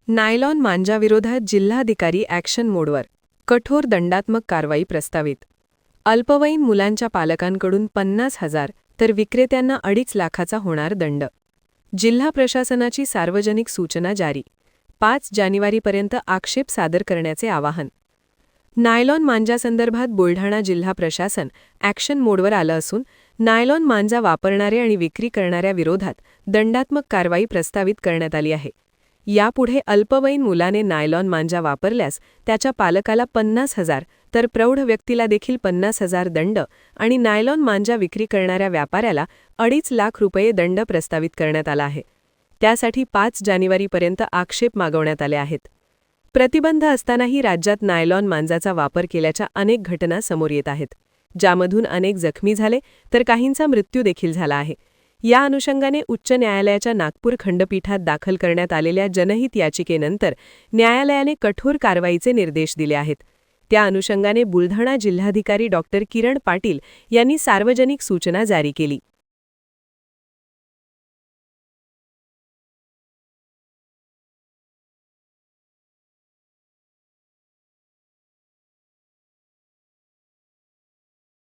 Nylon मांजाविरोधात जिल्हाधिकारी action मोडवर, कठोर दंडात्मक कारवाई प्रस्तावित. अल्पवयीन मुलांच्या पालकांकडून 50,000 तर विक्रेत्यांना 2.5 लाखाचा होणार दंड. जिल्हा प्रशासनाची सार्वजनिक सूचना जारी. 5 जानेवारीपर्यंत आक्षेप सादर करण्याचे आवाहन. नायलॉन मांजासंदर्भात बुलढाणा जिल्हा प्रशासन ॲक्शन मोडवर आलं असून नायलॉन मांजा वापरणारे आणि विक्री करणाऱ्या विरोधात दंडात्मक कारवाई प्रस्तावित करण्यात आली आहे. यापुढे अल्पवयीन मुलाने नायलॉन मांजा वापरल्यास त्याच्या पालकाला 50,000 तर प्रौढ व्यक्तीला देखील 50,000 दंड आणि नायलॉन मांजा विक्री करणाऱ्या व्यापाऱ्याला 2.5 लाख रुपये दंड प्रस्तावित करण्यात आला आहे. त्यासाठी 5 जानेवारीपर्यंत आक्षेप मागवण्यात आले आहेत. प्रतिबंध असतानाही राज्यात नायलॉन मांजाचा वापर केल्याच्या अनेक घटना समोर येत आहेत, ज्यामधून अनेक जखमी झाले तर काहींचा मृत्यू देखील झाला आहे. या अनुषंगाने उच्च न्यायालयाच्या नागपूर खंडपीठात दाखल करण्यात आलेल्या जनहित याचिकेनंतर न्यायालयाने कठोर कारवाईचे निर्देश दिले आहेत. त्या अनुषंगाने बुलढाणा जिल्हाधिकारी डॉ. किरण पाटील यांनी सार्वजनिक सूचना जारी केली.